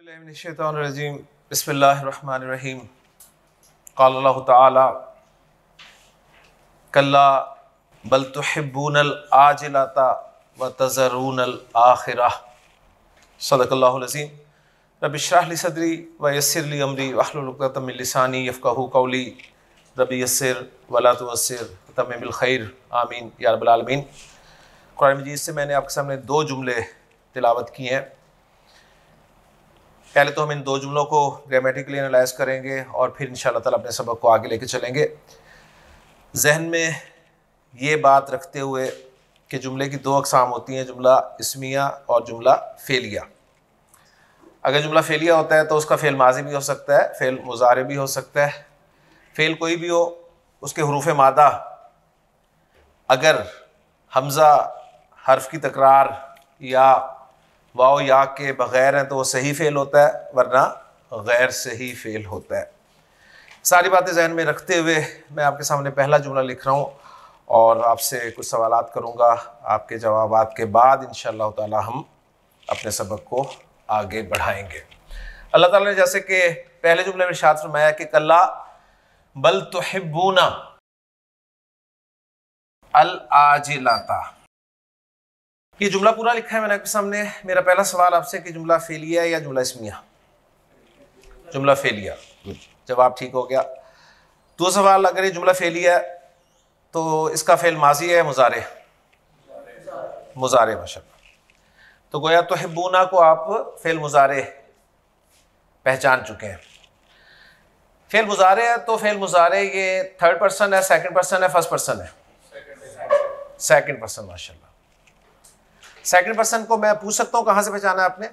बिस्मिल्लाहिर्रहमानिर्रहीम बिस्मिल्लाहिर्रहमानिर्रहीम क़ाल अल्लाहु तआला कल्ला बल तुहिब्बूनल आजिलता व तज़रूनल आखिरह सदक़ल्लाहुल अज़ीम रब्बि इश्रह ली सदरी व यस्सिर ली अमरी वहलुल उक़दतम मिन लिसानी यफ़क़हू क़ौली रब्बि यस्सिर वला तुअस्सिर वतम्मिम बिल खैर आमीन या रब्बल आलमीन। कुरान मजीद से मैंने आपके सामने दो जुमले तिलावत किए हैं। पहले तो हम इन दो जुमलों को ग्रामेटिकली एनालाइज करेंगे और फिर इंशाअल्लाह ताला अपने सबक को आगे लेके चलेंगे। जहन में ये बात रखते हुए कि जुमले की दो अक़साम होती हैं, जुमला इस्मिया और जुमला फ़ेलिया। अगर जुमला फ़ेलिया होता है तो उसका फ़ेल माजी भी हो सकता है, फ़ेल मुज़ारे भी हो सकता है। फ़ेल कोई भी हो, उसके हुरूफ़ मादा अगर हमज़ा हर्फ की तकरार या वाव या के बग़ैर हैं तो वो सही फ़ेल होता है, वरना गैर सही फ़ेल होता है। सारी बातें जहन में रखते हुए मैं आपके सामने पहला जुमला लिख रहा हूँ और आपसे कुछ सवालात करूँगा। आपके जवाबात के बाद इंशाअल्लाह ताला हम अपने सबक को आगे बढ़ाएंगे। अल्लाह ताला ने जैसे कि पहले जुमले में इरशाद फरमाया कि कल्ला बल तुहिब्बूना अल आजिलता, ये जुमला पूरा लिखा है मैंने आपके सामने। मेरा पहला सवाल आपसे कि जुमला फ़ेलिया या जुमला इस्मिया? जुमला फ़ेलिया, जवाब ठीक हो गया। दो सवाल, अगर ये जुमला फ़ेलिया है तो इसका फ़ेल माजी है मुज़ारे? मुज़ारे माशाअल्लाह। तो गोया तुहिब्बूना को आप फ़ेल मुज़ारे पहचान चुके हैं। फ़ेल मुज़ारे है तो फ़ेल मुज़ारे ये थर्ड पर्सन है, सेकंड पर्सन है, फर्स्ट पर्सन है? सेकंड पर्सन माशाअल्लाह। सेकंड पर्सन को मैं पूछ सकता हूँ कहाँ से पहचाना है आपने?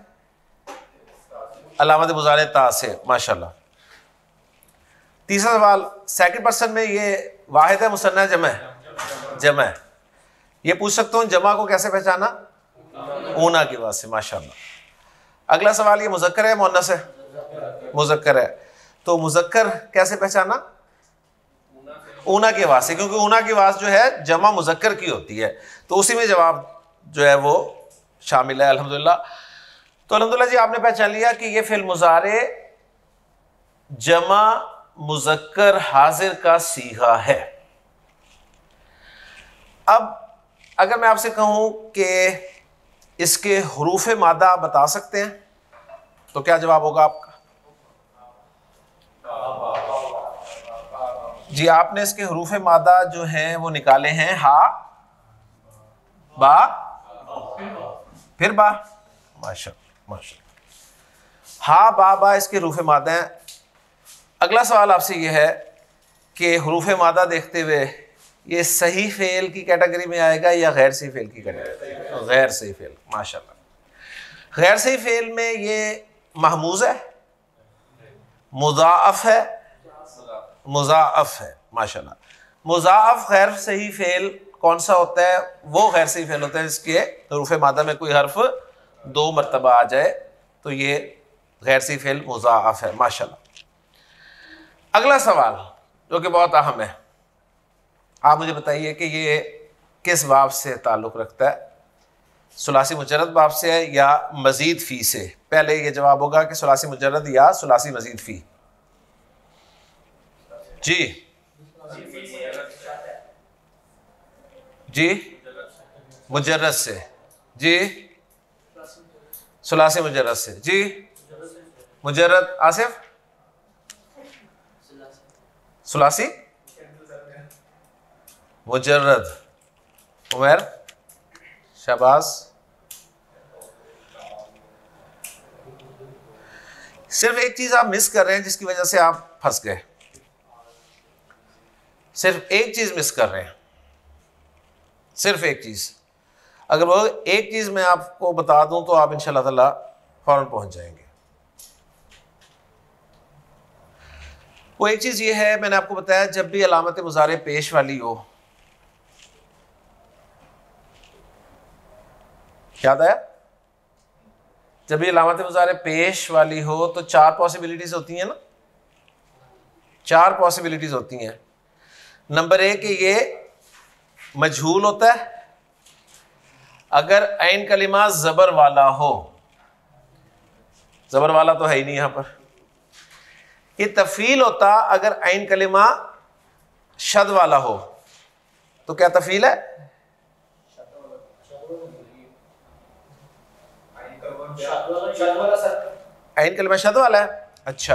अलामत मुज़ारे ता से, माशाअल्लाह। तीसरा सवाल, सेकंड पर्सन में ये वाहिद है मुसन्ना जमा है? जमा है। ये पूछ सकता हूँ जमा को कैसे पहचाना? ऊना की आवाज़ से, माशाअल्लाह। अगला सवाल, ये मुज़क्कर है मुअन्नस है? मुज़क्कर है। तो मुज़क्कर कैसे पहचाना? ऊना की आवाज़ से, क्योंकि ऊना की आवाज़ जो है जमा मुज़क्कर की होती है, तो उसी में जवाब जो है वो शामिल है। अल्हम्दुलिल्लाह। तो अल्हम्दुलिल्लाह जी, आपने पहचान लिया कि ये फ़िल मुज़ारे जमा मुज़क्कर हाजिर का सीगा है। अब अगर मैं आपसे कहूं कि इसके हुरूफ़ मादा बता सकते हैं तो क्या जवाब होगा आपका? जी, आपने इसके हुरूफ़ मादा जो हैं वो निकाले हैं, हा, बा, फिर बा, माशाअल्लाह माशाअल्लाह। हा बा बा इसके हुरूफ़ मादा हैं। अगला सवाल आपसे ये है कि हुरूफ़ मादा देखते हुए ये सही फ़ेल की कैटेगरी में आएगा या गैर सही फ़ेल की कैटेगरी? गैर सही फ़ेल, माशाअल्लाह। गैर सही फ़ेल में ये महमूज़ है, मुज़ाअफ़ है, मुज़ाअफ़ है, माशाअल्लाह। मुज़ाअफ़ गैर सही फ़ेल कौन सा होता है? वो गैर सही फ़ेल होता है जिसके हुरूफ़ मादा में कोई हर्फ दो मरतबा आ जाए, तो ये गैर सही फ़ेल मुज़ाअफ़ है, माशाअल्लाह। अगला सवाल जो कि बहुत अहम है, आप मुझे बताइए कि ये किस बाब से ताल्लुक़ रखता है? सुलासी मुजर्रद बाब से है या मज़ीद फ़ी से? पहले ये जवाब होगा कि सुलासी मुजर्रद या सुलासी मज़ीद फ़ी। जी जी, मुजर्रद से। जी, सुलासी मुजर्रद से। जी, मुजर्रद। आसिफ? सुलासी मुजर्रद। उमर? शहबाज? सिर्फ एक चीज आप मिस कर रहे हैं जिसकी वजह से आप फंस गए। सिर्फ एक चीज मिस कर रहे हैं, सिर्फ एक चीज। अगर वो एक चीज मैं आपको बता दूं तो आप इंशाअल्लाह ताला फौरन पहुंच जाएंगे। वो एक चीज ये है, मैंने आपको बताया जब भी अलामत मुज़ारे पेश वाली हो, याद आया? जब भी अलामत मुज़ारे पेश वाली हो तो चार पॉसिबिलिटीज होती हैं ना, चार पॉसिबिलिटीज होती हैं। नंबर एक, ये मजहूल होता है। अगर ऐन कलिमा ज़बर वाला हो, जबर वाला तो है ही नहीं यहां पर। ये तफील होता अगर आइन कलिमा शद वाला हो, तो क्या तफील है? आइन कलिमा शद वाला है। अच्छा,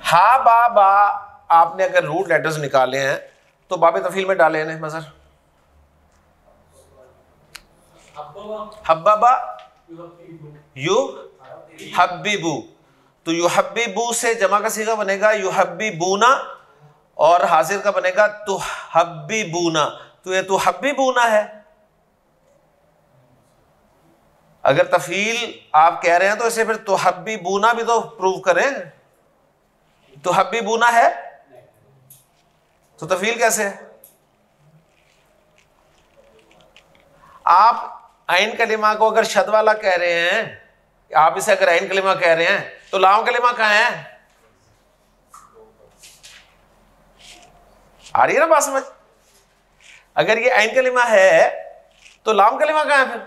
हा बा बा आपने अगर रूट लेटर्स निकाले हैं तो बाबे तफील में डाले हैं मजर। हब्बाबा यू हब्बीबू, तो युहब्बीबू से जमा का सीगा बनेगा युहब्बीबूना, और हाजिर का बनेगा तुहब्बीबूना। तो ये तुहब्बीबूना है। अगर तफील आप कह रहे हैं तो इसे फिर तुहब्बीबूना भी तो प्रूव करें। तुहब्बीबूना है तो तफील कैसे है? आप आइन कलिमा को अगर शद वाला कह रहे हैं, आप इसे अगर आइन कलिमा कह रहे हैं, तो लाम कलिमा कहां है? आ रही है ना बात समझ? अगर ये आइन कलिमा है तो लाम कलिमा कहां है? फिर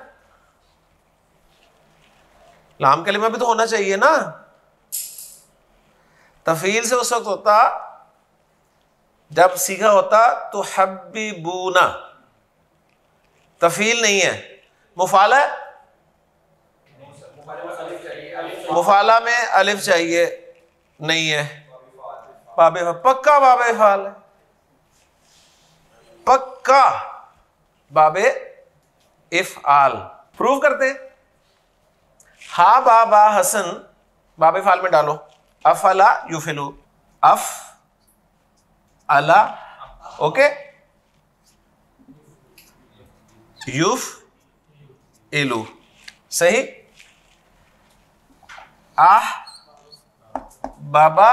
लाम कलिमा भी तो होना चाहिए ना। तफील से उस वक्त होता जब सीखा होता तो हब्बीबूना, तफील नहीं है। मुफाला, मुफाला में अलिफ चाहिए, नहीं है। बाबे पक्का बाबे फाल है, पक्का बाबे इफ़आल। प्रूव करते हैं। हा बा बा हसन बाबे फाल में डालो। अफला युफिलु, अफ अला, ओके, युफ इलू, सही। आह बाबा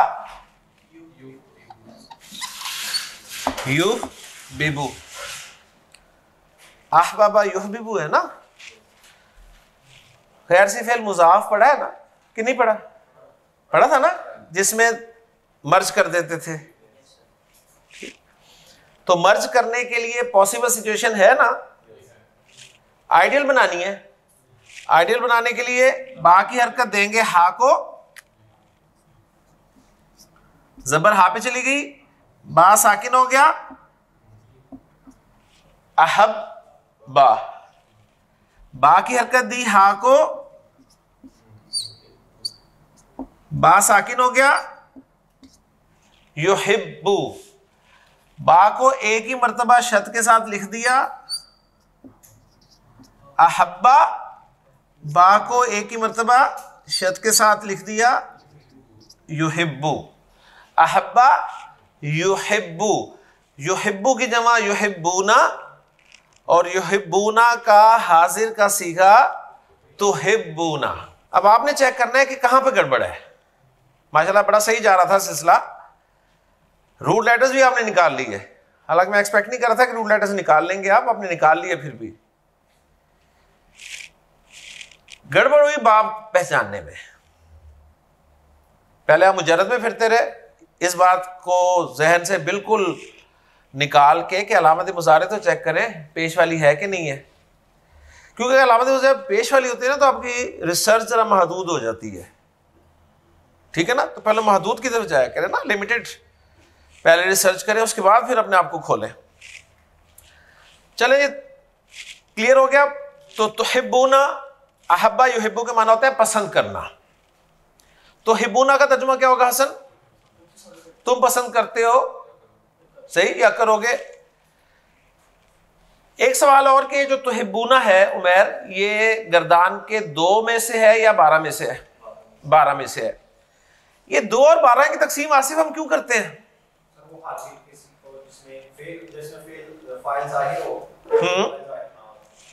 युह बिबू, आह बाबा युह बिबू है ना। खैर सी फेल मुजाफ पढ़ा है ना कि नहीं पढ़ा? पढ़ा था ना, जिसमें मर्ज कर देते थे। तो मर्ज करने के लिए पॉसिबल सिचुएशन है ना, आइडियल बनानी है। आइडियल बनाने के लिए बा की हरकत देंगे, हा को, जबर हा पे चली गई, बा साकिन हो गया, अहब बा की हरकत दी, हा को, बा साकिन हो गया, युहिब्बू, बा को एक ही मर्तबा शत के साथ लिख दिया, अहब्बा, बा को एक ही मर्तबा शत के साथ लिख दिया, युहिब्बू, अहब्बा युहिब्बू, युहिब्बू की जमा युहिब्बूना, और युहिब्बूना का हाजिर का सीगा तुहिब्बूना। अब आपने चेक करना है कि कहां पे गड़बड़ है। माशाल्लाह बड़ा सही जा रहा था सिलसिला। रूट लेटर्स भी आपने निकाल लिए, हालांकि मैं एक्सपेक्ट नहीं कर रहा था कि रूट लेटर्स निकाल लेंगे आप, आपने निकाल लिए। फिर भी गड़बड़ हुई बाप पहचानने में। पहले आप मुजर्रद में फिरते रहे, इस बात को जहन से बिल्कुल निकाल के कि अलामत मुजारे तो चेक करें पेश वाली है कि नहीं है। क्योंकि अलामत मुजारे पेश वाली होती है ना तो आपकी रिसर्च जरा महदूद हो जाती है, ठीक है ना। तो पहले महदूद की तरफ जाया करें ना, लिमिटेड पहले रिसर्च करें, उसके बाद फिर अपने आप को खोलें। चले, क्लियर हो गया। तो तुहिब्बूना, अहब्बा युहिब्बू के माना होता है पसंद करना। तो हिब्बूना का तर्जुमा क्या होगा हसन? तुम पसंद करते हो, सही या करोगे। एक सवाल और कि जो तुहिब्बूना है उमैर, ये गर्दान के 2 में से है या 12 में से है? 12 में से है। ये 2 और 12 की तकसीम आसिफ हम क्यों करते हैं?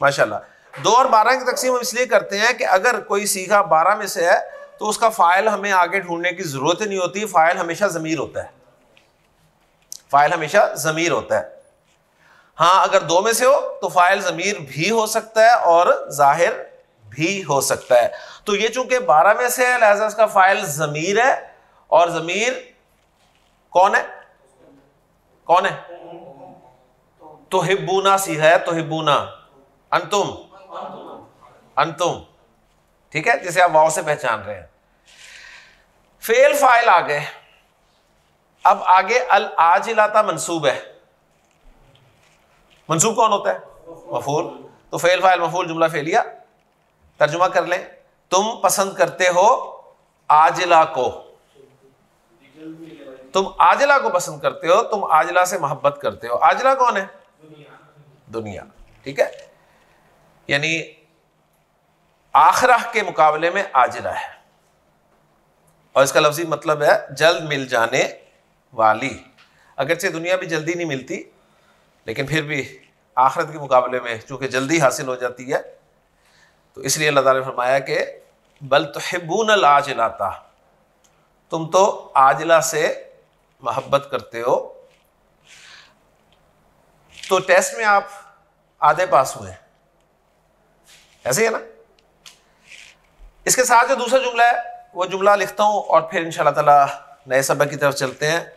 माशाल्लाह 2 और 12 की तकसीम हम इसलिए करते हैं कि अगर कोई सीखा 12 में से है तो उसका फाइल हमें आगे ढूंढने की जरूरत ही नहीं होती। फाइल हमेशा ज़मीर होता है, फाइल हमेशा ज़मीर होता है। हाँ, अगर 2 में से हो तो फाइल ज़मीर भी हो सकता है और जाहिर भी हो सकता है। तो ये चूंकि 12 में से है लिहाजा इसका फाइल ज़मीर है, और ज़मीर कौन है? कौन है? तुहिब्बूना सीखा है, तुहिब्बूना, अंतुम, अंतुम, ठीक है, जिसे आप वाव से पहचान रहे हैं। फेल फाइल आ गए। अब आगे अल आजिलाता मंसूब है। मंसूब कौन होता है? मफूल। तो फेल फाइल मफूल जुमला फेलिया। तर्जुमा कर लें, तुम पसंद करते हो आजिला को, तुम आजिला को पसंद करते हो, तुम आजिला से मोहब्बत करते हो। आजिला कौन है? दुनिया। ठीक है, यानी आखिरह के मुकाबले में आजिला है, और इसका लफ्जी मतलब है जल्द मिल जाने वाली। अगरचे दुनिया भी जल्दी नहीं मिलती, लेकिन फिर भी आखिरत के मुकाबले में चूंकि जल्दी हासिल हो जाती है, तो इसलिए अल्लाह ताला ने फरमाया कि बल तुहिब्बूनल आजिलाता, तुम तो आजिला से मोहब्बत करते हो। तो टेस्ट में आप आधे पास हुए, ऐसे ही है ना। इसके साथ जो दूसरा जुमला है वो जुमला लिखता हूं और फिर इंशाअल्लाह ताला नए सबक की तरफ चलते हैं।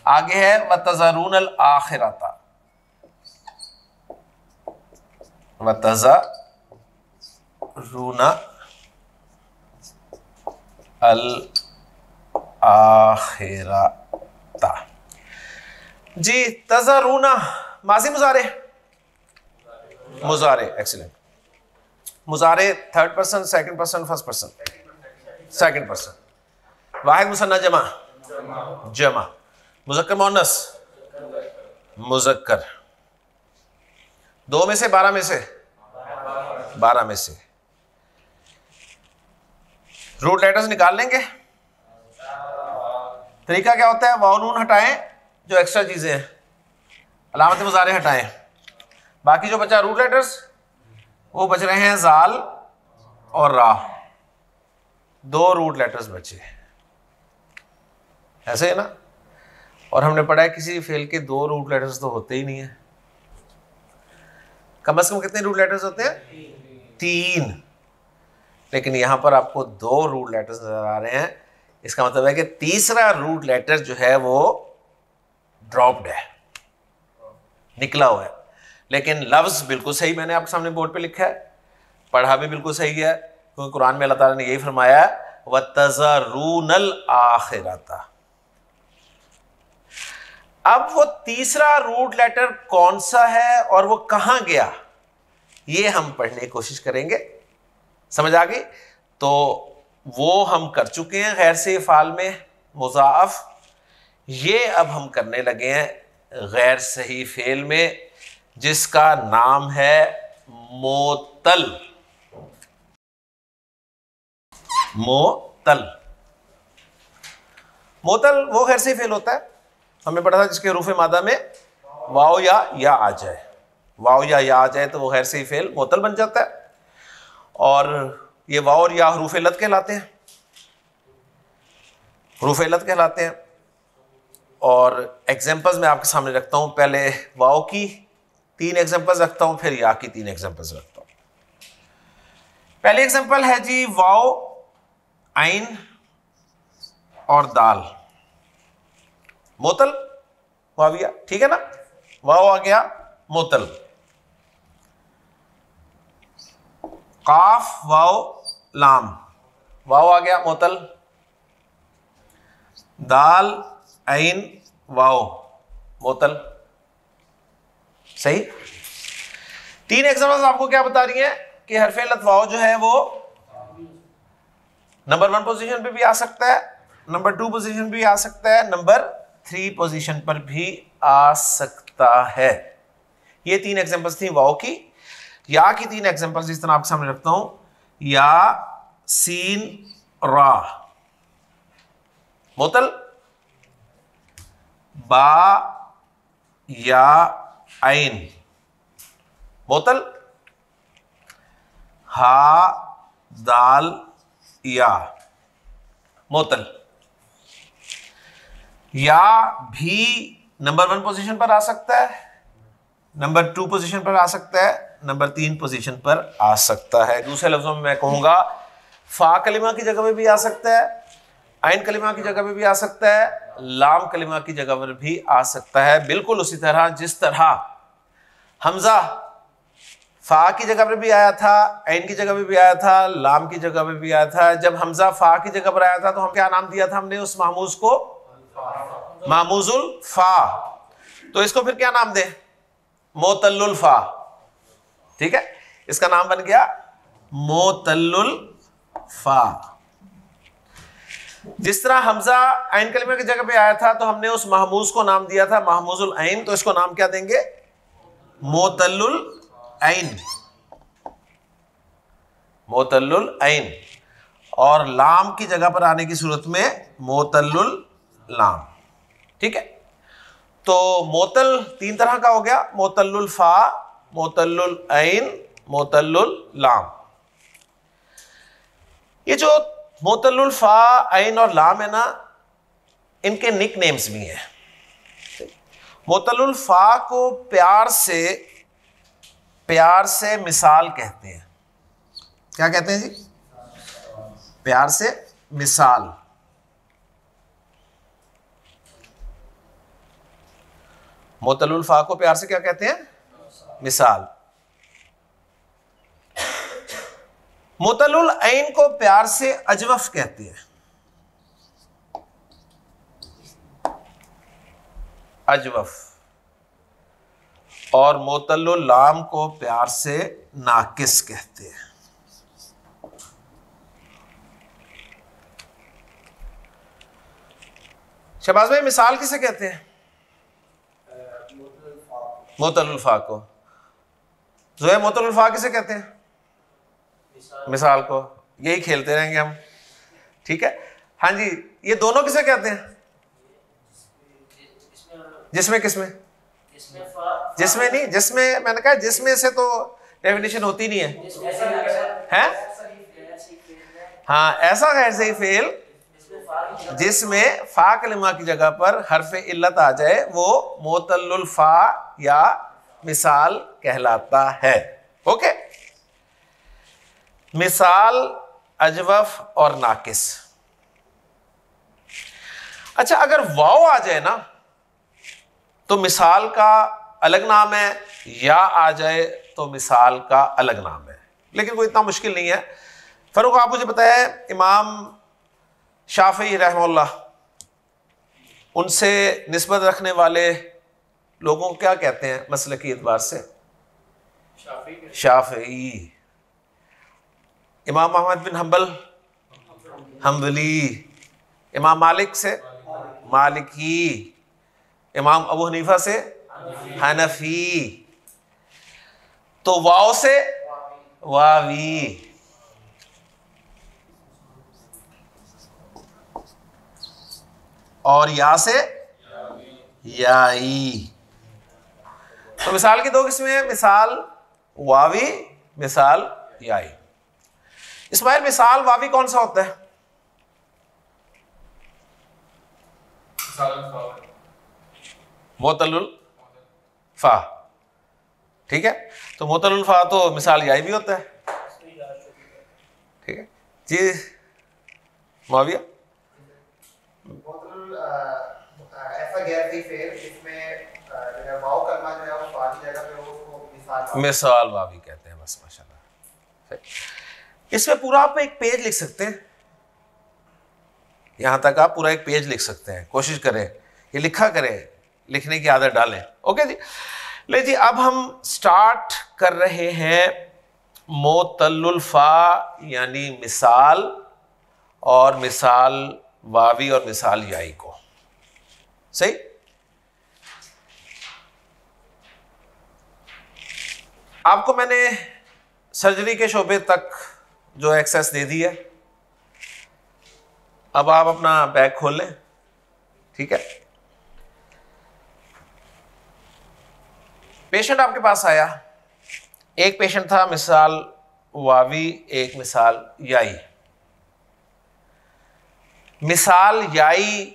आगे है वतज़रूनल आखिरता, वतज़रूना अल आखिरता। जी, तज़रूना माज़ी मुज़ारे, मुज़ारे, एक्सीलेंट। मुज़ारे third person, second person, first person? Second person. वाहिद मुसन्ना जमा, जमा। मुज़क्कर मुअन्नस, मुज़क्कर। 2 में से 12 में से 12 में से रूट लेटर्स निकाल लेंगे। तरीका क्या होता है? वाव नून हटाएं, जो एक्स्ट्रा चीजें हैं, अलामत मुज़ारे हटाएं, बाकी जो बचा रूट लेटर्स वो बच रहे हैं जाल और रा। 2 रूट लेटर्स बचे, ऐसे है ना। और हमने पढ़ा है किसी फेल के 2 रूट लेटर्स तो होते ही नहीं है। कम से कम कितने रूट लेटर्स होते हैं? 3। लेकिन यहां पर आपको 2 रूट लेटर्स नजर आ रहे हैं। इसका मतलब है कि तीसरा रूट लेटर जो है वो ड्रॉप्ड है, निकला हुआ है। लेकिन लफ्ज बिल्कुल सही मैंने आपके सामने बोर्ड पे लिखा है, पढ़ा भी बिल्कुल सही है, क्योंकि कुरान में अल्लाह ताला ने यही फरमाया वतज़रूनल आखिरता। अब वो तीसरा रूट लेटर कौन सा है और वो कहां गया, ये हम पढ़ने की कोशिश करेंगे। समझ आ गई? तो वो हम कर चुके हैं गैर से फाल में मुज़ाअफ। ये अब हम करने लगे हैं गैर सही फेल में, जिसका नाम है मोतल। मोतल, मोतल वो गैर सही फेल होता है, हमने पढ़ा था, जिसके हरूफ मादा में वाव या आ जाए। वाव या आ जाए तो वो गैर सही फेल मोतल बन जाता है। और ये वाव और या हरूफ इल्लत कहलाते हैं, हरूफ इल्लत कहलाते हैं। और एग्जांपल्स मैं आपके सामने रखता हूं। पहले वाव की 3 एग्जांपल्स रखता हूं, फिर या की 3 एग्जांपल्स रखता हूं। पहली एग्जांपल है जी वाव, आइन और दाल, मोतल वाविया। ठीक है ना, वाव आ गया मोतल। काफ वाव लाम, वाव आ गया मोतल। दाल आइन वाव मोतल। सही। 3 एग्जांपल्स आपको क्या बता रही है कि हरफ इल्लत वाव जो है वो नंबर 1 पोजीशन पे भी आ सकता है, नंबर 2 पोजीशन भी आ सकता है, नंबर 3 पोजीशन पर भी आ सकता है। ये 3 एग्जांपल्स थी वाव की। या की 3 एग्जांपल्स इस तरह आपके सामने रखता हूं। या सीन रा मोतल, बा या आइन मोतल, हा दाल या मोतल। या भी नंबर 1 पोजीशन पर आ सकता है, नंबर 2 पोजीशन पर आ सकता है, नंबर 3 पोजीशन पर आ सकता है। दूसरे लफ्जों में मैं कहूंगा फा कलिमा की जगह पे भी आ सकता है, आइन कलिमा की जगह पे भी आ सकता है, लाम कलिमा की जगह पर भी आ सकता है। बिल्कुल उसी तरह जिस तरह हमजा फा की जगह पर भी आया था, ऐन की जगह पे भी आया था, लाम की जगह पे भी आया था। जब हमजा फा की जगह पर आया था तो हम क्या नाम दिया था हमने उस महमूज को? महमूजुल फा। तो इसको फिर क्या नाम दे? मोतल्लुल फा। ठीक है, इसका नाम बन गया मोतल्लुल फा। जिस तरह हमजा ऐन कलिमा की जगह पे आया था तो हमने उस महमूज को नाम दिया था महमूजुल ऐन, तो इसको नाम क्या देंगे? मोतल्लुल ऐन। मोतल्लुल ऐन। और लाम की जगह पर आने की सूरत में मोतल्लुल लाम। ठीक है, तो मोतल तीन तरह का हो गया, मोतल्लुल फा, मोतल्लुल ऐन, मोतल्लुल लाम। ये जो मोतल्लुल फा, ऐन और लाम है ना, इनके निक नेम्स भी हैं। मोतल्लुल फा को प्यार से मिसाल कहते हैं। क्या कहते हैं जी? प्यार से मिसाल। मोतल्लुल फा को प्यार से क्या कहते हैं? मिसाल। मोतल्लुल ऐन को प्यार से अजवफ कहते हैं। अजवफ। और मोतल्लुल लाम को प्यार से नाकिस कहते हैं। शहबाज भाई, मिसाल किसे कहते हैं? मोतल्लुल फा को। जोया, मोतल्लुल फा किसे कहते हैं? मिसाल को। यही खेलते रहेंगे हम। ठीक है, हाँ जी, ये दोनों किसे कहते हैं? जिसमें किसमें? जिसमें नहीं, जिसमें मैंने कहा जिसमें से तो डेफिनेशन होती नहीं है? हाँ, ऐसा गैर सही फेल जिसमें फा कलिमा की जगह पर हरफ इल्लत आ जाए वो मोतल्लुल फा या मिसाल कहलाता है। ओके, मिसाल, अजवफ और नाकिस। अच्छा, अगर वाव आ जाए ना तो मिसाल का अलग नाम है, या आ जाए तो मिसाल का अलग नाम है, लेकिन कोई इतना मुश्किल नहीं है। फरूक, आप मुझे बताया इमाम शाफी रहमतुल्लाह, उनसे निस्बत रखने वाले लोगों को क्या कहते हैं मसले की एतबार से? शाफी। इमाम अहमद बिन हम्बल हम्बली, इमाम मालिक से मालिकी, इमाम अबू हनीफा से हनफी, तो वाव से वावी। और या से याई। तो मिसाल की दो किस्में हैं, मिसाल वावी, मिसाल याई। इस्माइल, मिसाल वावी कौन सा होता है? मोतल्लुल फा। ठीक है, तो मोतल्लुल फा तो मिसाल याई भी होता है। ठीक है जी, मुआविया। ऐसा गैर सही फेल जिसमें वाव कलमा जो है वो फा की जगह पे हो, उसको मिसाल वावी कहते हैं। बस माशाल्लाह। इसमें पूरा आप एक पेज लिख सकते हैं, यहां तक आप पूरा एक पेज लिख सकते हैं। कोशिश करें, ये लिखा करें, लिखने की आदत डालें। ओके जी, ले जी, अब हम स्टार्ट कर रहे हैं मोतल्लुल फा यानी मिसाल, और मिसाल वावी और मिसाल याई को। सही? आपको मैंने सर्जरी के शोबे तक जो एक्सेस दे दी है, अब आप अपना बैग खोल लें। ठीक है, पेशेंट आपके पास आया, एक पेशेंट था मिसाल वावी, एक मिसाल याई। मिसाल याई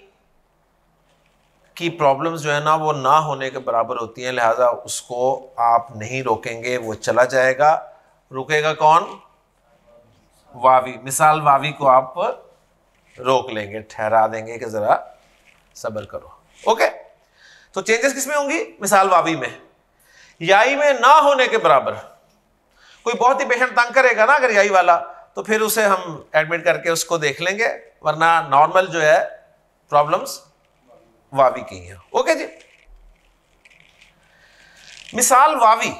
की प्रॉब्लम्स जो है ना वो ना होने के बराबर होती हैं, लिहाजा उसको आप नहीं रोकेंगे, वो चला जाएगा। रुकेगा कौन? वावी। मिसाल वावी को आप रोक लेंगे, ठहरा देंगे कि जरा सब्र करो। ओके, तो चेंजेस किसमें होंगी? मिसाल वावी में। याई में ना होने के बराबर, कोई बहुत ही पेशेंट तंग करेगा ना अगर यही वाला, तो फिर उसे हम एडमिट करके उसको देख लेंगे, वरना नॉर्मल जो है प्रॉब्लम्स वावी की हैं। ओके जी। मिसाल वावी,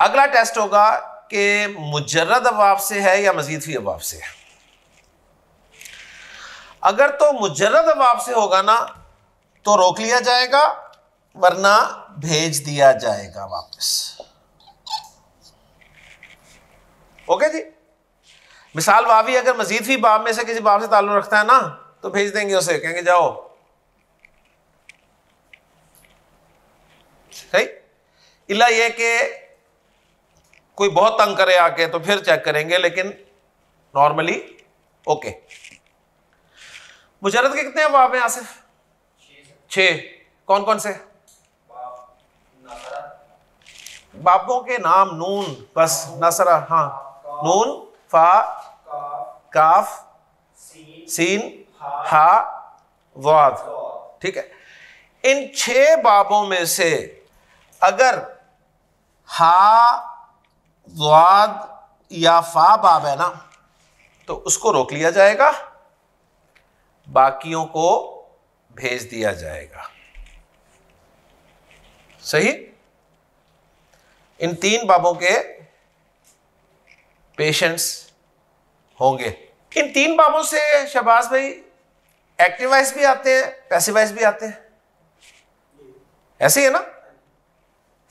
अगला टेस्ट होगा कि मुजर्रद अवाब से है या मजीद फी अवाब से है। अगर तो मुजर्रद अवाब से होगा ना तो रोक लिया जाएगा, वरना भेज दिया जाएगा वापस। ओके जी। मिसाल वावी अगर मजीद फी बाब में से किसी बाब से ताल्लुक रखता है ना तो भेज देंगे उसे, कहेंगे जाओ। सही। इला यह कि कोई बहुत तंग करे आके तो फिर चेक करेंगे, लेकिन नॉर्मली ओके। मुजर्रद के कितने अवाब हैं आसिफ? 6। कौन कौन से? बाबों के नाम नून, बस नसरा, हाँ, नून, फा, काफ, सीन, हा, वाद। ठीक है। इन 6 बाबों में से अगर हा, वाद या फा बाब है ना तो उसको रोक लिया जाएगा, बाकियों को भेज दिया जाएगा। सही। इन 3 बाबों के पेशेंट्स होंगे। इन 3 बाबों से शहबाज भाई एक्टिव वॉइस भी आते हैं, पैसिव वॉइस भी आते हैं, ऐसे ही है ना?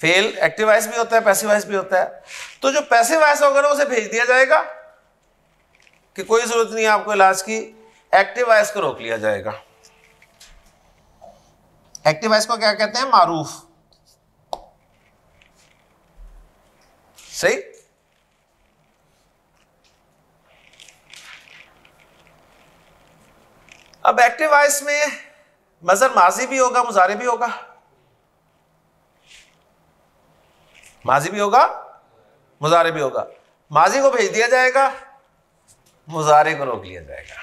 फेल एक्टिव वॉइस भी होता है, पैसिव वॉइस भी होता है। तो जो पैसिव वॉइस होगा ना उसे भेज दिया जाएगा कि कोई जरूरत नहीं है आपको इलाज की, एक्टिव वॉइस को रोक लिया जाएगा। एक्टिव वॉइस को क्या कहते हैं? मारूफ। सही। अब एक्टिव वॉइस में मजर माजी भी होगा, मुजारे भी होगा। माजी भी होगा, मुजारे भी होगा। माजी को भेज दिया जाएगा, मुजारे को रोक लिया जाएगा।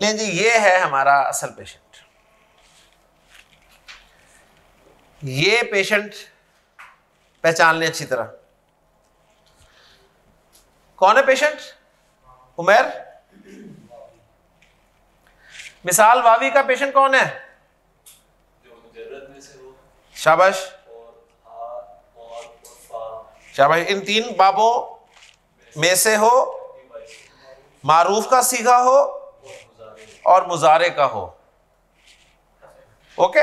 लेकिन जी ये है हमारा असल पेशेंट। ये पेशेंट पहचान लें अच्छी तरह। कौन है पेशेंट? उमर। मिसाल वावी का पेशेंट कौन है? शाबाश, शाबाश। इन 3 बाबों में से हो, मारूफ का सीगा हो और मुजारे का हो। ओके।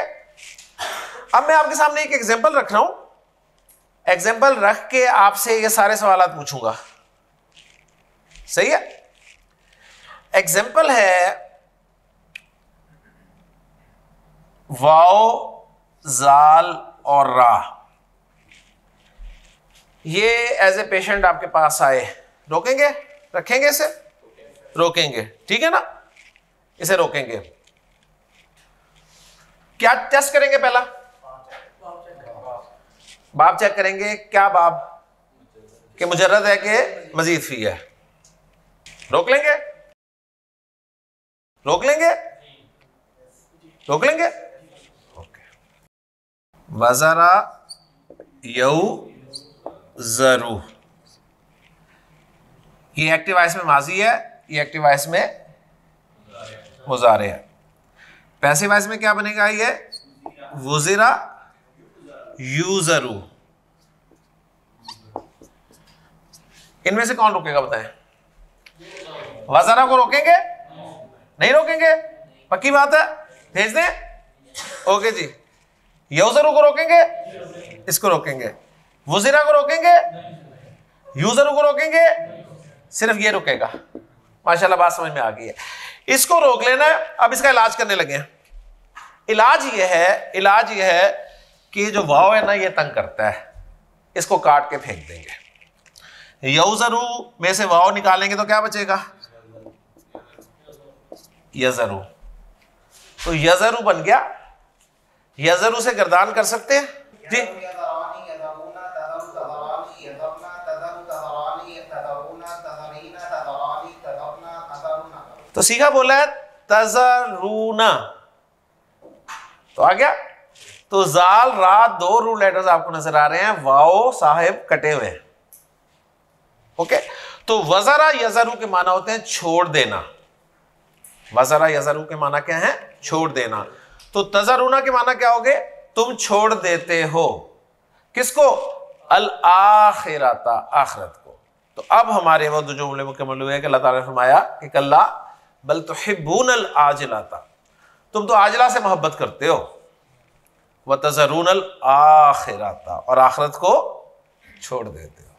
अब मैं आपके सामने एक एग्जांपल रख रहा हूं। एग्जांपल रख के आपसे ये सारे सवाल पूछूंगा। सही है। एग्जांपल है वाओ, जाल और रा। ये एज ए पेशेंट आपके पास आए, रोकेंगे? रखेंगे इसे? रोकेंगे। ठीक है ना? इसे रोकेंगे। क्या टेस्ट करेंगे? पहला बाब चेक करेंगे। क्या बाब? कि मुजर्रद है कि मजीद फी है। रोक लेंगे? रोक लेंगे? रोक लेंगे। ओके। वज़रा यऊ जरू, ये एक्टिव वॉइस में माजी है, ये एक्टिव वॉइस में मुजारे है। पैसिव वॉइस में क्या बनेगा? ये वुज़िरा यूजरू। इनमें से कौन रोकेगा बताएं? वज़रा को रोकेंगे? नहीं रोकेंगे? पक्की बात है? भेज दें? ओके जी। यूजरू को रोकेंगे? इसको रोकेंगे। वुज़िरा को रोकेंगे? यूजरू को रोकेंगे? सिर्फ ये रुकेगा। माशाल्लाह बात समझ में आ गई है। इसको रोक लेना है। अब इसका इलाज करने लगे हैं। इलाज ये है कि जो वाव है ना ये तंग करता है, इसको काट के फेंक देंगे। यौजरू में से वाव निकालेंगे तो क्या बचेगा? यजरू। तो यजरू बन गया। यजरू से गर्दान कर सकते हैं जी। तो सीखा बोला है तजरूना। तो आ गया। तो जाल रा 2 रूट लेटर्स आपको नजर आ रहे हैं, वाओ साहिब कटे हुए हैं। ओके, तो वजरा यजरू के माना होते हैं छोड़ देना। वजरा यजरू के माना क्या है? छोड़ देना। तो तजरुना के माना क्या होगे? तुम छोड़ देते हो। किसको? अल आखिरता, आखिरत को। तो अब हमारे वो दो जुमले मुकम्मल हुए कि अल्लाह ताला ने फरमाया कि कल्ला बल तुहिब्बूनल आजिलता, तुम तो आजिला से मोहब्बत करते हो, व तज़रूनल आखिरता, और आखिरत को छोड़ देते हो।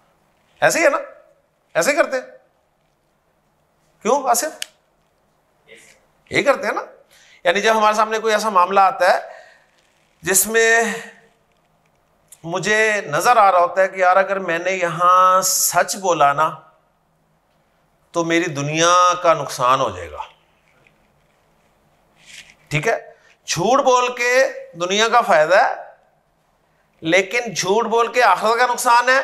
ऐसे ही है ना? ऐसे ही करते हैं। क्यों आसिफ? यही करते हैं ना। यानी जब हमारे सामने कोई ऐसा मामला आता है जिसमें मुझे नजर आ रहा होता है कि यार अगर मैंने यहां सच बोला ना तो मेरी दुनिया का नुकसान हो जाएगा, ठीक है, झूठ बोल के दुनिया का फायदा है, लेकिन झूठ बोल के आखिरत का नुकसान है।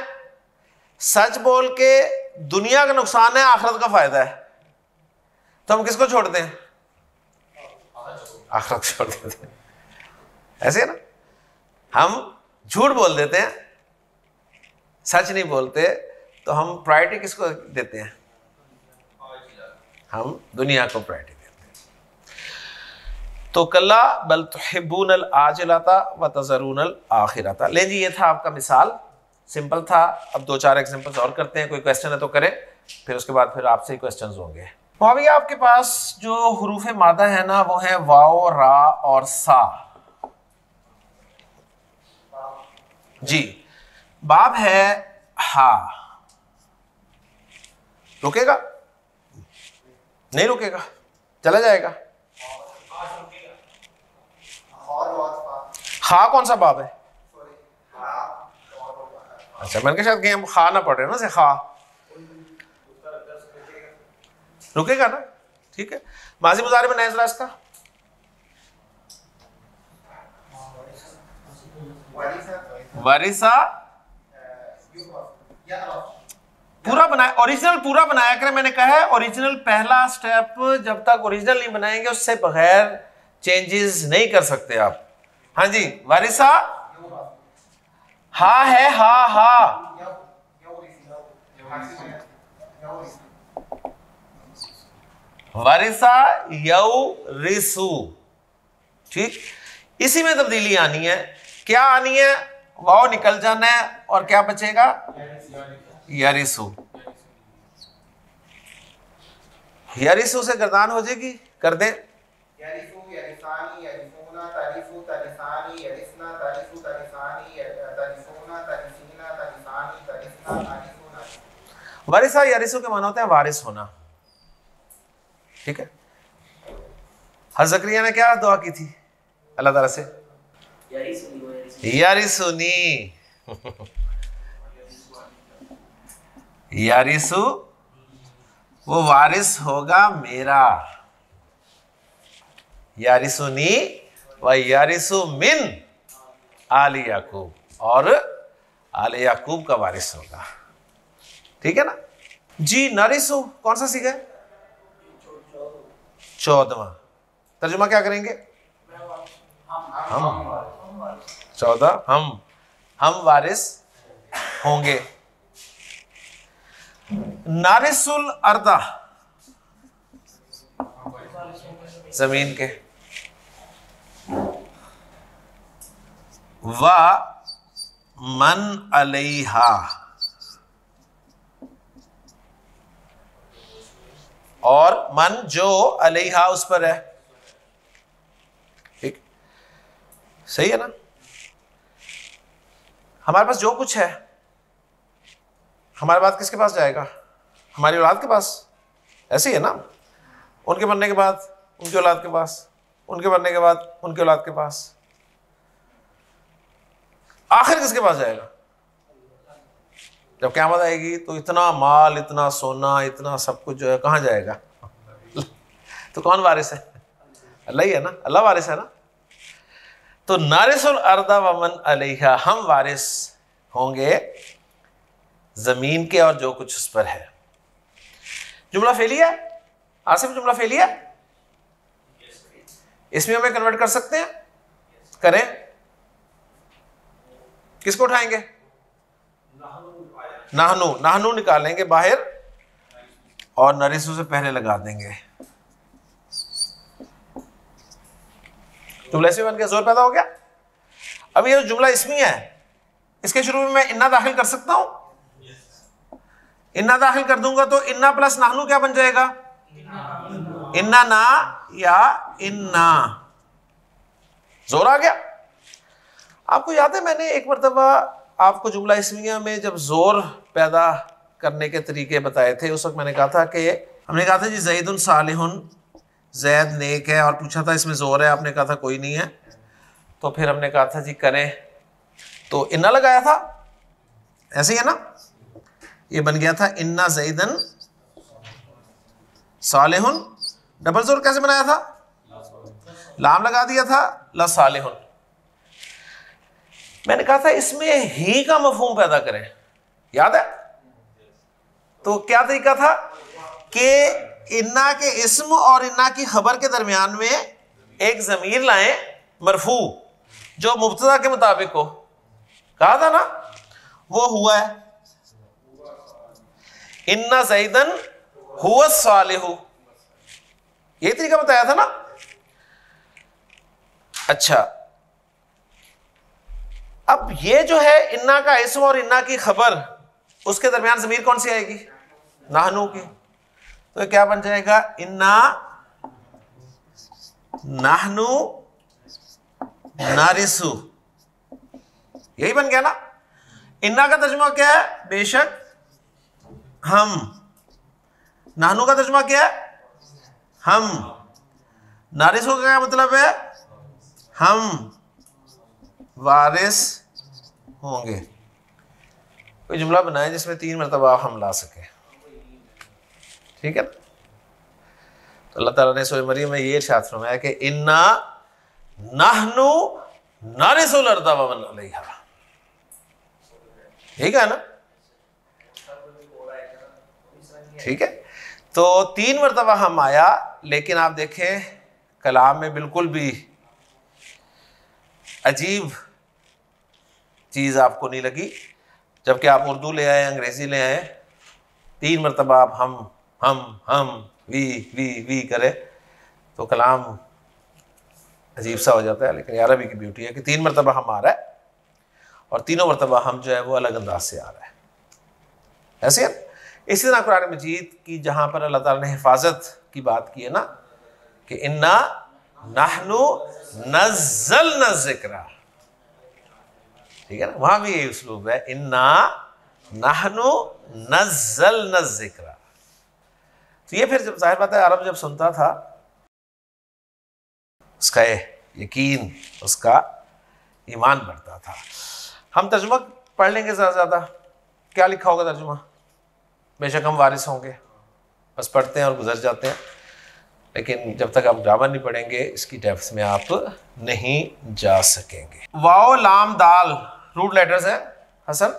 सच बोल के दुनिया का नुकसान है, आखिरत का फायदा है। तो हम किसको छोड़ते हैं? आखिरत छोड़ देते हैं। ऐसे है ना? हम झूठ बोल देते हैं, सच नहीं बोलते, तो हम प्रायोरिटी किसको देते हैं? हम दुनिया को प्रायोरिटी देते हैं। तो कल्ला बल तुहिब्बूनल आजिलता व तज़रूनल आखिरता। ले जी, ये था आपका मिसाल, सिंपल था। अब 2-4 एग्जांपल्स और करते हैं। कोई क्वेश्चन है तो करें, फिर उसके बाद फिर आपसे ही क्वेश्चंस होंगे। अभी आपके पास जो हुरूफ मादा है ना, वो है वाओ, रा और सा। जी, बाब है हा, रुकेगा? नहीं रुकेगा, चला जाएगा। हा कौन सा बाब है? अच्छा, मैंने कहा शायद कहीं हम खा ना पढ़े ना, से खा रुकेगा ना, ठीक है। माजी मुजारे में नया इसका वारिसा पूरा बनाया, ओरिजिनल पूरा बनाया करें। मैंने कहा है ओरिजिनल पहला स्टेप, जब तक ओरिजिनल नहीं बनाएंगे उससे बगैर चेंजेस नहीं कर सकते आप। हाँ जी, वारिसा हा है, हा हा वारिसा यऊ रिसु, ठीक। इसी में तब्दीली आनी है। क्या आनी है? वाओ निकल जाना है और क्या बचेगा? यारिसु। यारिसु से गर्दान हो जाएगी, कर दे। यारिसु, यारिसानी, यारिसूना, तारिसु, तारिसानी, यारिसना, तारिसु, तारिसानी, तारिसूना, तारिसीना, तारिसानी, तारिसना, तारिसूना। वारिसा यारिसु के माना होता है वारिस होना, ठीक है। हज़रत ज़करिया ने क्या दुआ की थी अल्लाह ताला से? यारिसुनी, यारिसु, वो वारिस होगा मेरा। यारिसुनी व यारिसु मिन आले याकूब, और आले याकूब का वारिस होगा, ठीक है ना जी। नारिसु कौन सा सीखा है? 14वां। तर्जुमा क्या करेंगे? हम 14, हम वारिस होंगे। नारिसुल अर्दा, जमीन के। व मन अलैहा, और मन जो अलैहा उस पर है, ठीक, सही है ना। हमारे पास जो कुछ है, हमारे बाद किसके पास जाएगा? हमारी औलाद के पास। ऐसे ही है ना, उनके मरने के बाद उनकी औलाद के पास, उनके मरने के बाद उनकी औलाद के पास, आखिर किसके पास जाएगा? जब क़यामत आएगी तो इतना माल, इतना सोना, इतना सब कुछ जो है कहाँ जाएगा? तो कौन वारिस है? अल्लाह ही है ना, अल्लाह वारिस है ना। तो नारिसुल अर्दा व मन अलैहा, हम वारिस होंगे जमीन के और जो कुछ उस पर है। जुमला फेलिया आसिफ, जुमला फेलिया। इसमें हमें कन्वर्ट कर सकते हैं। करें, किसको उठाएंगे? नाहनु, नाहनु निकालेंगे बाहर और नरिसु से पहले लगा देंगे। जुमला इसमें बन गया, जोर पैदा हो गया। अब ये जुमला इसमी है, इसके शुरू में मैं इन्ना दाखिल कर सकता हूं? इन्ना दाखिल कर दूंगा तो इन्ना प्लस नाहनु क्या बन जाएगा? इन्ना ना या इन्ना। जोर आ गया। आपको याद है मैंने एक मरतबा आपको जुमला इसमिया में जब जोर पैदा करने के तरीके बताए थे, उस वक्त मैंने कहा था कि हमने कहा था जी ज़ैदुन सालिहुन, जैद नेक है, और पूछा था इसमें जोर है, आपने कहा था कोई नहीं है। तो फिर हमने कहा था जी करें, तो इन्ना लगाया था, ऐसे ही है ना, ये बन गया था इन्ना ज़ैदन सालिहुन। डबल जोर कैसे बनाया था? लाम लगा दिया था, ला सालिहुन। मैंने कहा था इसमें ही का मफहूम पैदा करें, याद है? तो क्या तरीका था कि इन्ना के इस्म और इन्ना की खबर के दरमियान में एक जमीर लाएं मरफू जो मुब्तदा के मुताबिक हो। कहा था ना, वो हुआ है इन्ना ज़ैदन हुवा सालिहु, यही तरीका बताया था ना। अच्छा, अब ये जो है इन्ना का इस्म और इन्ना की खबर, उसके दरमियान ज़मीर कौन सी आएगी? नाहनु की। तो क्या बन जाएगा? इन्ना नाहनु नारिसु, यही बन गया ना। इन्ना का तर्जुमा क्या है? बेशक हम। नाहनु का तर्जुमा क्या है? हम। नारिसु का क्या मतलब है? हम वारिस होंगे। कोई जुमला बनाए जिसमें 3 मरतबा हम ला सके, ठीक है ना। तो अल्लाह ताला ने सूरह मरियम में ये इरशाद फरमाया कि इन्ना नाहनु नारिसुल अर्दा व मन अलैहा, ठीक है ना, ठीक है। तो 3 मरतबा हम आया, लेकिन आप देखें कलाम में बिल्कुल भी अजीब चीज़ आपको नहीं लगी। जबकि आप उर्दू ले आए, अंग्रेज़ी ले आए, 3 मरतबा आप हम वी करें तो कलाम अजीब सा हो जाता है। लेकिन अरबी की ब्यूटी है कि 3 मरतबा हम आ रहा है और तीनों मरतबा हम जो है वो अलग अंदाज से आ रहा है, ऐसे है। इसी तरह कुरान मजीद की जहाँ पर अल्लाह ताला ने हिफाजत की बात की है ना कि इन्ना नाहनु नज़्ज़लना ज़िक्रा, ठीक है ना, वहाँ भी यही उसलूब है, इन्ना नाहनु नज़्ज़लना ज़िक्रा। तो ये फिर जब जाहिर बात है अरब जब सुनता था उसका यकीन, उसका ईमान बढ़ता था। हम तर्जुमा पढ़ लेंगे ज़्यादा से ज़्यादा, क्या लिखा होगा तर्जुमा? बेशक हम वारिस होंगे, बस पढ़ते हैं और गुजर जाते हैं। लेकिन जब तक आप ग्रामर नहीं पढ़ेंगे इसकी डेप्थ में आप नहीं जा सकेंगे। वाओ लाम दाल रूट लेटर्स हैं हसन,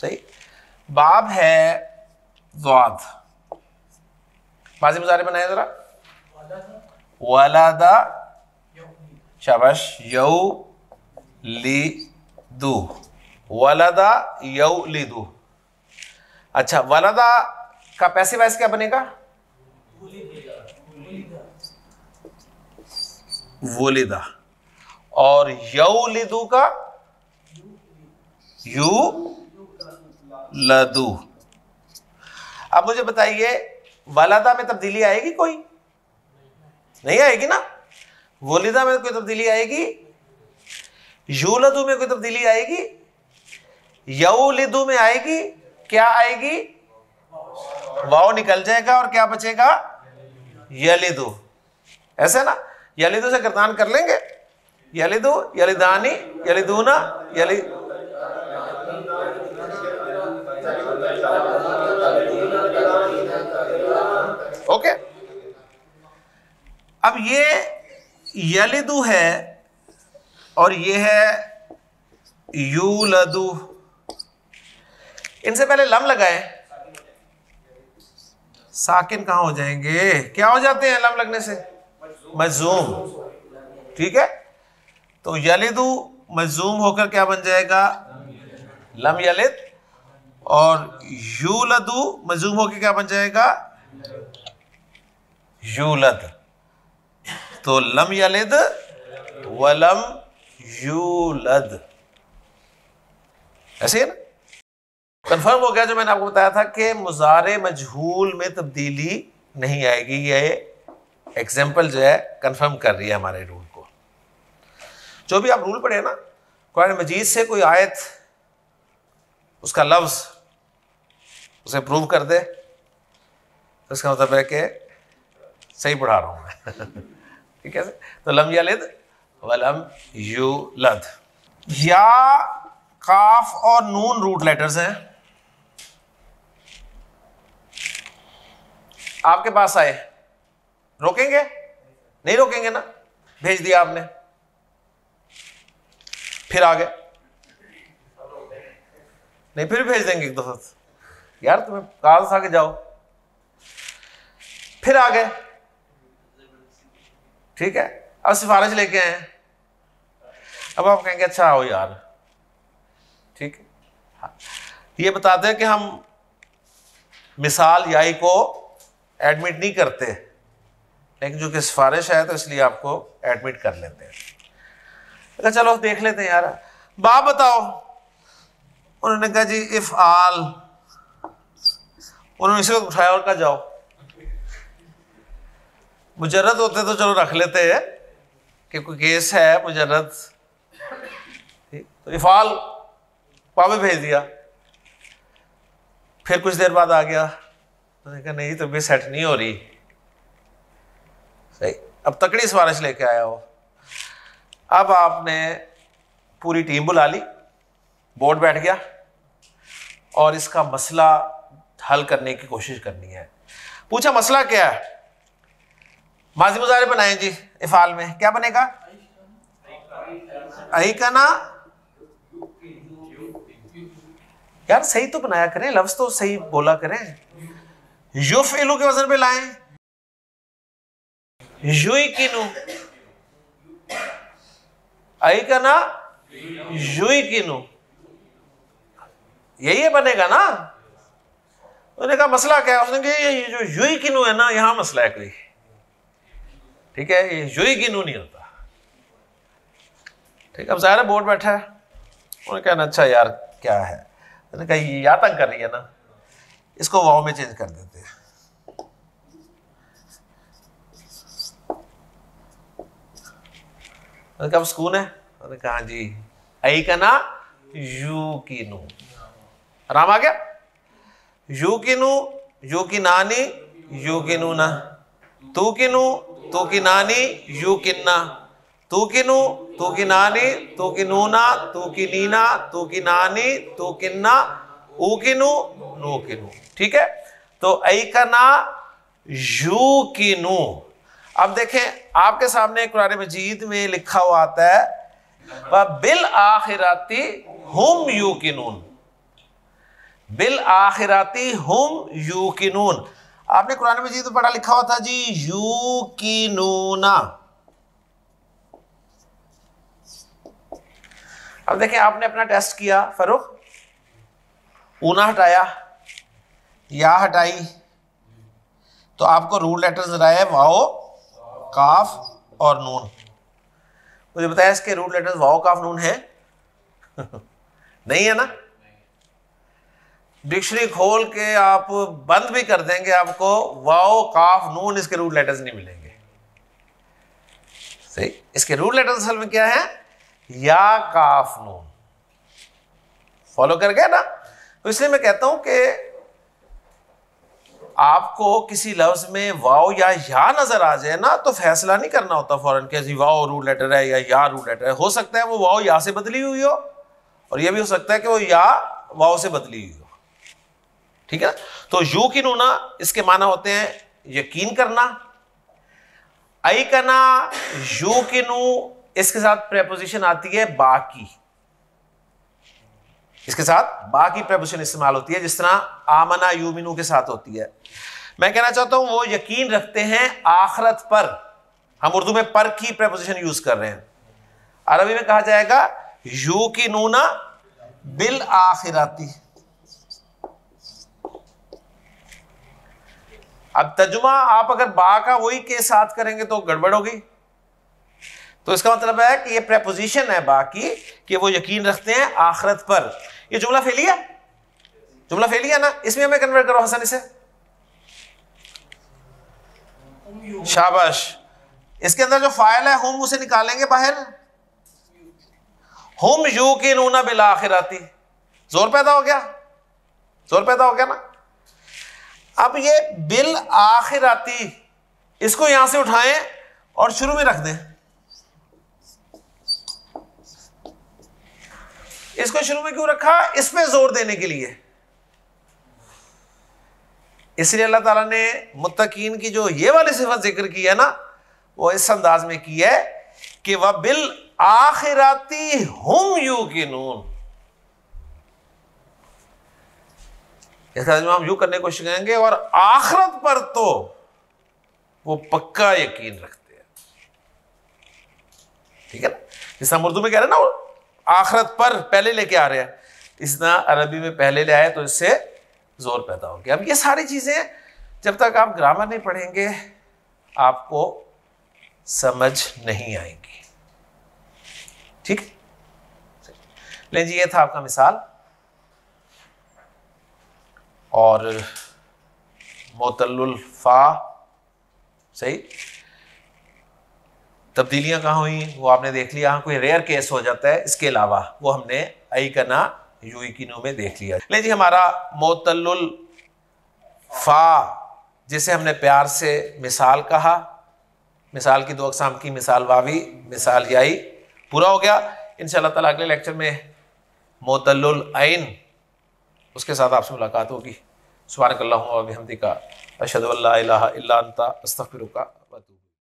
सही। बाब है ज़ाद, माज़ी मुज़ारे बनाए जरा। वलादा, शाबाश, यौ लिदु, वलादा यौ लिदु। अच्छा, वलादा का पैसिव वॉइस क्या बनेगा? वुलिदा। और यौलिदु का यू लदू। अब मुझे बताइए वलादा में तब्दीली आएगी? कोई नहीं आएगी ना। वुलिदा में कोई तब्दीली आएगी? यूलदू में कोई तब्दीली आएगी? यौलिदु में आएगी? क्या आएगी? वाव निकल जाएगा और क्या बचेगा? यलिदु, ऐसे ना। यलिदु से गर्दान कर लेंगे, यलिदु, यलिदानी, यलिदूना, यलि। ओके। अब ये यलिदु है और ये है यूलदु। इनसे पहले लम लगाए, साकिन कहां हो जाएंगे? क्या हो जाते हैं लम लगने से? मजूम, ठीक है। तो यलिदु मजूम होकर क्या बन जाएगा? लम यलिद। और यूलदु मजूम होकर क्या बन जाएगा? यूलद। तो लम यलिद वलम यूलद, ऐसे है ना? कंफर्म हो गया जो मैंने आपको बताया था कि मुजारे मजहूल में तब्दीली नहीं आएगी। ये एग्जाम्पल जो है कंफर्म कर रही है हमारे रूल को। जो भी आप रूल पढ़े ना कुरान मजीद से, कोई आयत उसका लफ्ज उसे प्रूव कर दे तो इसका मतलब है कि सही पढ़ा रहा हूं मैं। ठीक है। तो लम यलिद वलम यूलद। या, काफ और नून रूट लेटर्स हैं। आपके पास आए, रोकेंगे? नहीं रोकेंगे ना, भेज दिया आपने, फिर आ गए, नहीं फिर भेज देंगे एक दफा, यार तुम्हें कहा था कि जाओ, फिर आ गए, ठीक है। अब सिफारिश लेके आए, अब आप कहेंगे अच्छा आओ यार, ठीक है। हाँ। ये बताते हैं कि हम मिसाल याई को एडमिट नहीं करते, लेकिन जो कि सिफारिश है तो इसलिए आपको एडमिट कर लेते हैं। तो चलो देख लेते हैं यार, बाप बताओ। उन्होंने कहा जी इफ आल, उन्होंने इसी वक्त उठाया और कहा जाओ। मुजर्रद होते तो चलो रख लेते हैं कि कोई केस है मुजर्रद, तो इफाल पावे भेज दिया। फिर कुछ देर बाद आ गया, मैंने कहा नहीं तबीयत सेट नहीं हो रही, सही, अब तकड़ी सिफारिश लेके आया हो। अब आपने पूरी टीम बुला ली, बोर्ड बैठ गया और इसका मसला हल करने की कोशिश करनी है। पूछा मसला क्या है? माजी मुजारे बनाए जी, इफाल में क्या बनेगा? आई का ना, यार सही तो बनाया करें, लफ्ज तो सही बोला करें। युफ़इलु के वजन पे लाएं, युइकिनु, आई का ना युइकिनु, यही बनेगा ना। उन्होंने कहा मसला क्या है? उसने कहा ये जो युइकिनु है ना, यहां मसला है कोई, ठीक है, ये युइकिनु नहीं होता, ठीक। अब ज़ाहिर बोर्ड बैठा है, उन्होंने कहा अच्छा यार क्या है? उन्होंने कहा ये या तंग कर रही है ना, इसको वाव में चेंज कर देते हैं। उन्होंने कहा सुकून है? उन्होंने कहा जी आई का ना युकिनु, आराम आ गया। युकिनु, युकिनानी, युकिनुना, तुकिनु, तुकिनानी, युकिन्ना, तुकिनु, तुकिनानी, तुकिनूना, तुकिनीना, तुकिनानी, तुकिन्ना, उकिनु, नूकिनु, ठीक है। तो ऐकना युकिनु। अब देखें आपके सामने कुरान मजीद में लिखा हुआ आता है बिल आखिराती हुम युकिनून, बिल आखिराती हुम युकिनून। आपने कुरान मजीद में पढ़ा लिखा हुआ था जी युकिनूना। अब देखें आपने अपना टेस्ट किया, फरूख ऊना हटाया, या हटाई, तो आपको रूट लेटर्स नजर आए वाओ, काफ और नून। मुझे बताया इसके रूट लेटर्स वाओ, काफ, नून है? नहीं है ना। डिक्शनरी खोल के आप बंद भी कर देंगे, आपको वाओ, काफ, नून इसके रूट लेटर्स नहीं मिलेंगे। सही, इसके रूट लेटर्स असल में क्या है? या, काफ, नून। फॉलो कर गए ना? तो इसलिए मैं कहता हूं कि आपको किसी लफ्ज में वाओ या नजर आ जाए ना, तो फैसला नहीं करना होता फौरन कि जी वाओ रूट लेटर है या रूट लेटर है। हो सकता है वो वाओ या से बदली हुई हो, और ये भी हो सकता है कि वो या वाओ से बदली हुई हो, ठीक है। तो युकिनूना इसके माना होते हैं यकीन करना। आई करना, युकिनु, इसके साथ प्रेपोजिशन आती है बाकी, इसके साथ बाकी प्रेपोजिशन इस्तेमाल होती है, जिस तरह आमना युमिनु के साथ होती है। मैं कहना चाहता हूं वो यकीन रखते हैं आखिरत पर। हम उर्दू में पर की प्रेपोजिशन यूज कर रहे हैं। अरबी में कहा जाएगा यूकिनूना बिल आखिराती। अब तर्जुमा आप अगर बा का वही के साथ करेंगे तो गड़बड़ होगी। तो इसका मतलब है कि ये प्रेपोजिशन है बा की कि वो यकीन रखते हैं आखिरत पर। ये जुमला फेली है, जुमला फेली है ना, इसमें हमें कन्वर्ट करो हसन से। शाबाश। इसके अंदर जो फाइल है हुम उसे निकालेंगे बाहर। हुम यूकिनूना बिल आखिराती। जोर पैदा हो गया, जोर पैदा हो गया ना। अब ये बिल आखिराती इसको यहां से उठाएं और शुरू में रख दें। इसको शुरू में क्यों रखा? इस पे जोर देने के लिए। इसलिए अल्लाह ताला ने मुत्तकीन की जो ये वाली सिफत जिक्र की है ना, वो इस अंदाज में की है कि वह बिल आखिराती हुम यूकिनून। इसका हम यूं करने की कोशिश करेंगे, और आखिरत पर तो वो पक्का यकीन रखते हैं। ठीक है ना, जिस हम उर्दू में कह रहे हैं ना, आखिरत पर पहले लेके आ रहे हैं, इस तरह अरबी में पहले ले आए तो इससे जोर पैदा हो गया। अब ये सारी चीजें जब तक आप ग्रामर नहीं पढ़ेंगे आपको समझ नहीं आएंगी। ठीक, लेकिन जी ये था आपका मिसाल। और मोतल्लुल फा सही तब्दीलियां कहाँ हुई वो आपने देख लिया। कोई रेयर केस हो जाता है, इसके अलावा वो हमने आई का ना यूई की नो में देख लिया। लेकिन जी हमारा मोतल्लुल फा जिसे हमने प्यार से मिसाल कहा, मिसाल की दो अक़साम की, मिसाल वावी, मिसाल याई, पूरा हो गया। इंशाअल्लाह ताला अगले लेक्चर में मोतल्लुल ऐन उसके साथ आपसे मुलाकात होगी। सुब्हानकल्लाहुम्मा व बिहम्दिका अशहदु अल्ला इलाहा इल्ला अंता अस्तगफिरुका।